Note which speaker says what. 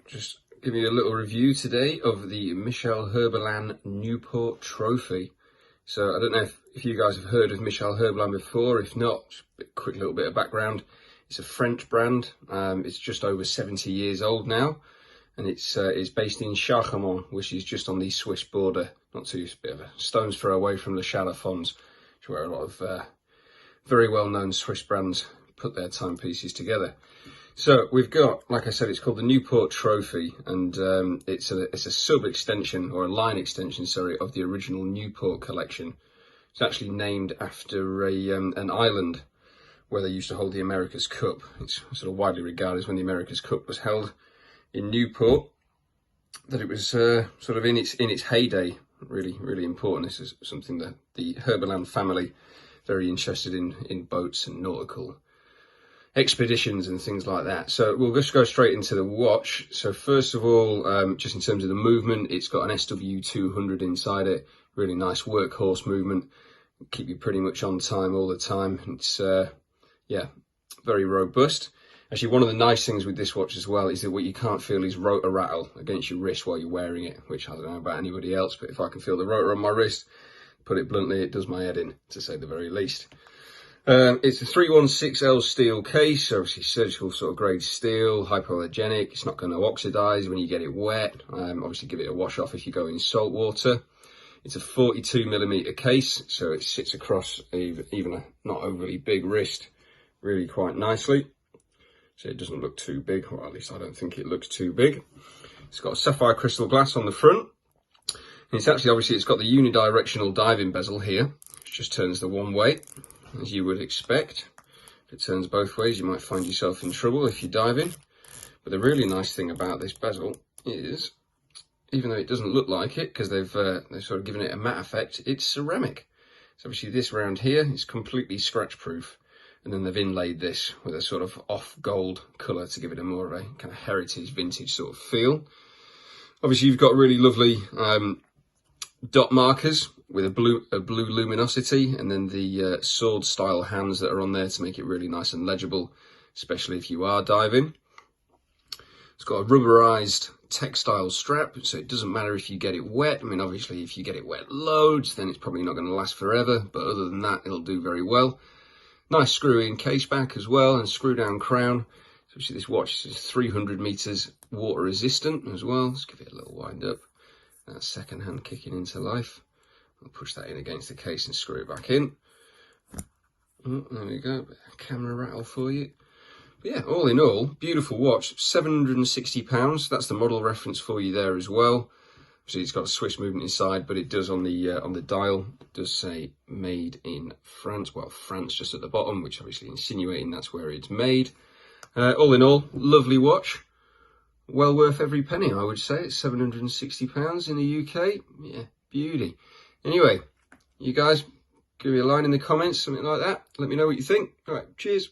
Speaker 1: Just giving you a little review today of the Michel Herbelin Newport trophy. So I don't know if you guys have heard of Michel Herbelin before. If not, just a quick little bit of background. It's a French brand. It's just over 70 years old now, and it's based in Charmont, which is just on the Swiss border, not too bit of a stone's throw away from Le Chalafons, where a lot of very well-known Swiss brands put their timepieces together. So we've got, like I said, it's called the Newport Trophy, and it's a sub-extension, or a line extension, sorry, of the original Newport collection. It's actually named after an island where they used to hold the America's Cup. It's sort of widely regarded as when the America's Cup was held in Newport, that it was sort of in its heyday. Really important. This is something that the Herbelin family very interested in boats and nautical expeditions and things like that. So we'll just go straight into the watch. So first of all, just in terms of the movement, it's got an SW200 inside it. Really nice workhorse movement. Keep you pretty much on time all the time. It's yeah, very robust. Actually, one of the nice things with this watch as well is that what you can't feel is rotor rattle against your wrist while you're wearing it, which I don't know about anybody else, but if I can feel the rotor on my wrist, put it bluntly, it does my head in, to say the very least. It's a 316L steel case, obviously surgical sort of grade steel, hypoallergenic. It's not going to oxidize when you get it wet. Obviously give it a wash off if you go in salt water. It's a 42mm case, so it sits across even a not overly big wrist really quite nicely. So it doesn't look too big, or at least I don't think it looks too big. It's got a sapphire crystal glass on the front. And it's actually, obviously, it's got the unidirectional diving bezel here, which just turns the one way, as you would expect. If it turns both ways, you might find yourself in trouble if you're diving. But the really nice thing about this bezel is, even though it doesn't look like it, because they've sort of given it a matte effect, it's ceramic. So obviously this round here is completely scratch proof. And then they've inlaid this with a sort of off gold colour to give it a more of a kind of heritage vintage sort of feel. Obviously you've got really lovely dot markers with a blue luminosity, and then the sword style hands that are on there to make it really nice and legible, especially if you are diving. It's got a rubberized textile strap, so it doesn't matter if you get it wet. I mean, obviously if you get it wet loads, then it's probably not going to last forever, but other than that, it'll do very well. Nice screw-in case back as well, and screw-down crown. So obviously this watch is 300 meters water resistant as well. Let's give it a little wind up. That's second hand kicking into life. I'll push that in against the case and screw it back in. Oh, there we go, bit of camera rattle for you. But yeah, all in all, beautiful watch. £760. That's the model reference for you there as well. Obviously, it's got a Swiss movement inside, but it does on the dial. It does say made in France. Well, France just at the bottom, which obviously insinuating that's where it's made. All in all, lovely watch. Well worth every penny, I would say. It's £760 in the UK. Yeah, beauty. Anyway, you guys, give me a line in the comments, something like that. Let me know what you think. All right, cheers.